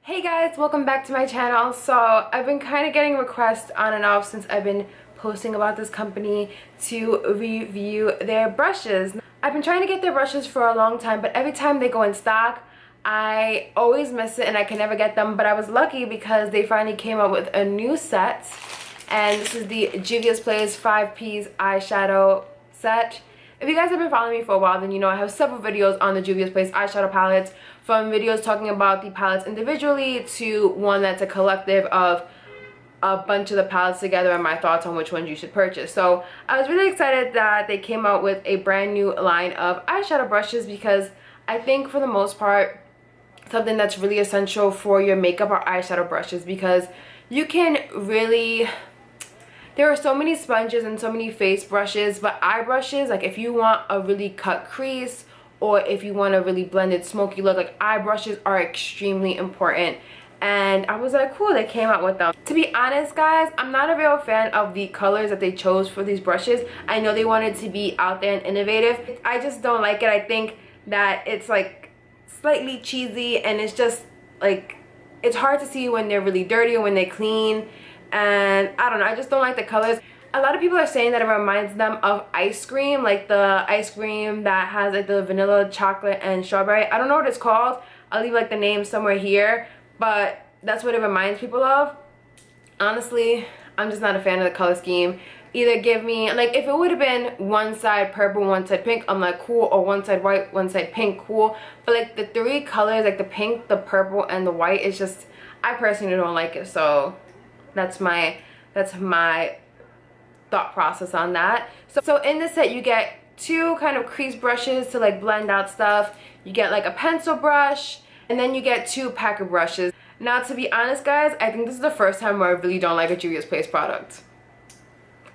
Hey guys, welcome back to my channel. So I've been kind of getting requests on and off since I've been posting about this company to review their brushes. I've been trying to get their brushes for a long time, but every time they go in stock I always miss it and I can never get them. But I was lucky because they finally came out with a new set, and this is the JUVIA'S 5 piece eyeshadow set. If you guys have been following me for a while, then you know I have several videos on the JUVIA'S eyeshadow palettes, from videos talking about the palettes individually to one that's a collective of a bunch of the palettes together and my thoughts on which ones you should purchase. So I was really excited that they came out with a brand new line of eyeshadow brushes, because I think for the most part something that's really essential for your makeup are eyeshadow brushes, because you can really, there are so many sponges and so many face brushes, but eye brushes, like if you want a really cut crease or if you want a really blended smoky look, like eye brushes are extremely important. And I was like, cool, they came out with them. To be honest guys, I'm not a real fan of the colors that they chose for these brushes. I know they wanted to be out there and innovative. I just don't like it. I think that it's like slightly cheesy, and it's just like, it's hard to see when they're really dirty or when they're clean. And I don't know, I just don't like the colors. A lot of people are saying that it reminds them of ice cream, like the ice cream that has like the vanilla, chocolate, and strawberry. I don't know what it's called. I'll leave like the name somewhere here, but that's what it reminds people of. Honestly, I'm just not a fan of the color scheme. Either give me, like, if it would have been one side purple, one side pink, I'm like, cool. Or one side white, one side pink, cool. But like the three colors, like the pink, the purple, and the white, it's just, I personally don't like it. So that's my thought process on that. So in this set you get two kind of crease brushes to like blend out stuff. You get like a pencil brush, and then you get two packer brushes. Now, to be honest guys, I think this is the first time where I really don't like a JUVIA'S product.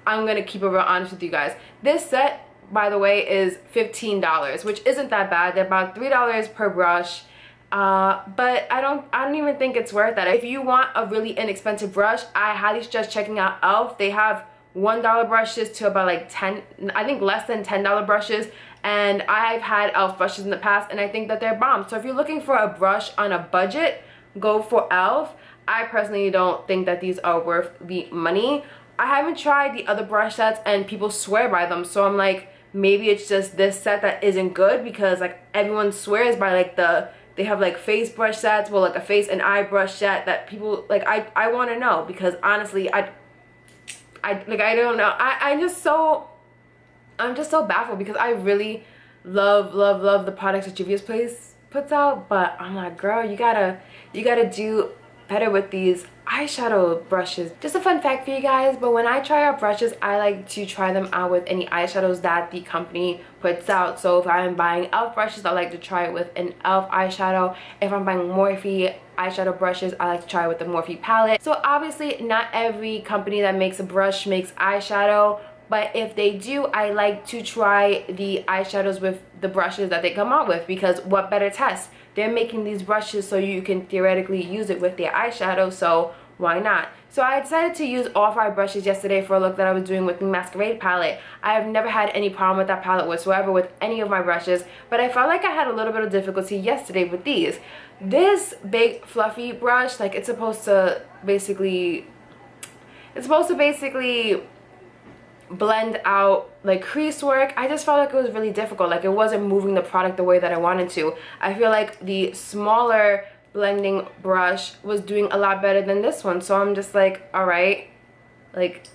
I'm gonna keep it real honest with you guys. This set, by the way, is $15, which isn't that bad. They're about $3 per brush. But I don't even think it's worth that. If you want a really inexpensive brush, I highly suggest checking out e.l.f. They have $1 brushes to about like 10, I think less than $10 brushes, and I've had e.l.f. brushes in the past and I think that they're bomb. So if you're looking for a brush on a budget, go for e.l.f. I personally don't think that these are worth the money. I haven't tried the other brush sets and people swear by them, so I'm like, maybe it's just this set that isn't good, because like everyone swears by like they have like face brush sets, well, like a face and eye brush set that people like. I want to know, because honestly I don't know. I'm just so baffled, because I really love the products that JUVIA'S puts out, but I'm like, girl, you gotta do better with these eyeshadow brushes. Just a fun fact for you guys, but when I try out brushes, I like to try them out with any eyeshadows that the company puts out. So if I'm buying e.l.f. brushes, I like to try it with an e.l.f. eyeshadow. If I'm buying Morphe eyeshadow brushes, I like to try it with the Morphe palette. So obviously not every company that makes a brush makes eyeshadow, but if they do, I like to try the eyeshadows with the brushes that they come out with, because what better test? They're making these brushes so you can theoretically use it with their eyeshadow, so why not? So I decided to use all 5 brushes yesterday for a look that I was doing with the Masquerade palette. I have never had any problem with that palette whatsoever with any of my brushes, but I felt like I had a little bit of difficulty yesterday with these. This big fluffy brush, like it's supposed to basically blend out like crease work. I just felt like it was really difficult, like it wasn't moving the product the way that I wanted to. I feel like the smaller blending brush was doing a lot better than this one, so I'm just like, all right, like,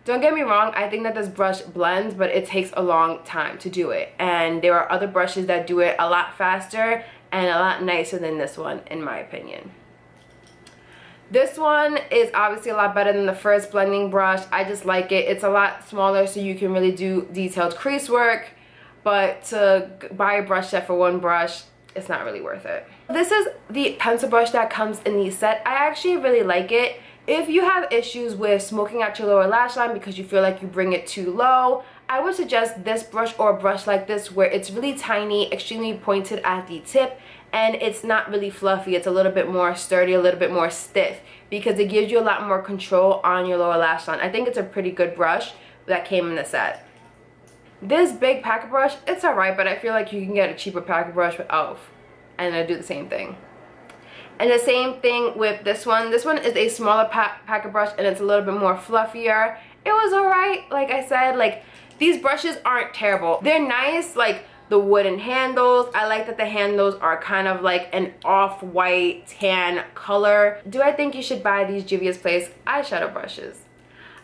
don't get me wrong, I think that this brush blends, but it takes a long time to do it, and there are other brushes that do it a lot faster and a lot nicer than this one, in my opinion. This one is obviously a lot better than the first blending brush. I just like it. It's a lot smaller, so you can really do detailed crease work, but to buy a brush set for one brush, it's not really worth it. This is the pencil brush that comes in the set. I actually really like it. If you have issues with smoking out your lower lash line because you feel like you bring it too low, I would suggest this brush or a brush like this, where it's really tiny, extremely pointed at the tip, and it's not really fluffy. It's a little bit more sturdy, a little bit more stiff, because it gives you a lot more control on your lower lash line. I think it's a pretty good brush that came in the set. This big packer brush, it's alright, but I feel like you can get a cheaper packer brush with e.l.f. and it'll do the same thing. And the same thing with this one. This one is a smaller packet brush and it's a little bit more fluffier. It was alright. Like I said, like these brushes aren't terrible. They're nice, like the wooden handles. I like that the handles are kind of like an off-white tan color. Do I think you should buy these Juvia's Place eyeshadow brushes?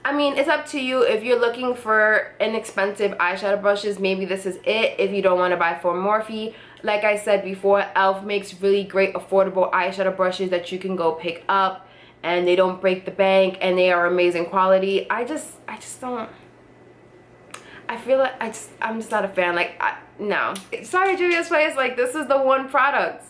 I mean, it's up to you. If you're looking for inexpensive eyeshadow brushes, maybe this is it. If you don't want to buy for Morphe, like I said before, e.l.f. makes really great affordable eyeshadow brushes that you can go pick up, and they don't break the bank, and they are amazing quality. I just don't. I feel like I'm just not a fan. Like, no. Sorry, Juvia's Place. Like, this is the one product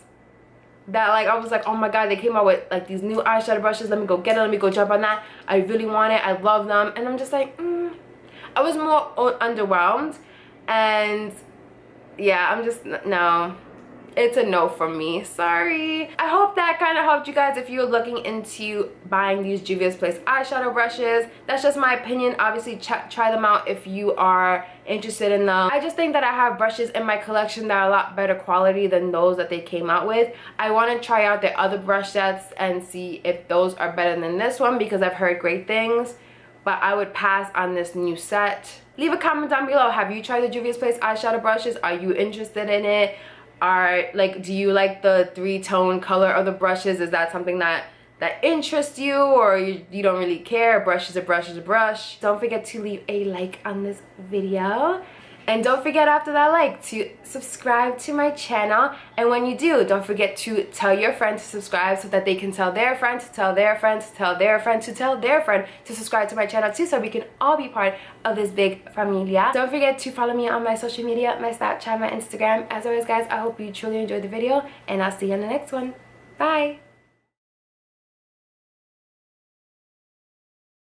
that, like, I was like, oh my god, they came out with like these new eyeshadow brushes. Let me go get it. Let me go jump on that. I really want it. I love them. And I'm just like, I was more underwhelmed. And yeah, I'm just, no. It's a no from me. Sorry. I hope that kind of helped you guys if you're looking into buying these Juvia's Place eyeshadow brushes. That's just my opinion. Obviously, try them out if you are interested in them. I just think that I have brushes in my collection that are a lot better quality than those that they came out with. I want to try out their other brush sets and see if those are better than this one because I've heard great things. But I would pass on this new set. Leave a comment down below. Have you tried the Juvia's Place eyeshadow brushes? Are you interested in it? Do you like the 3-tone color of the brushes? Is that something that interests you, or you don't really care? A brush is a brush is a brush. Don't forget to leave a like on this video. And don't forget after that like to subscribe to my channel. And when you do, don't forget to tell your friend to subscribe so that they can tell their friend to tell their friend to tell their friend to tell their friend to subscribe to my channel too, so we can all be part of this big familia. Don't forget to follow me on my social media, my Snapchat, my Instagram. As always guys, I hope you truly enjoyed the video, and I'll see you in the next one. Bye!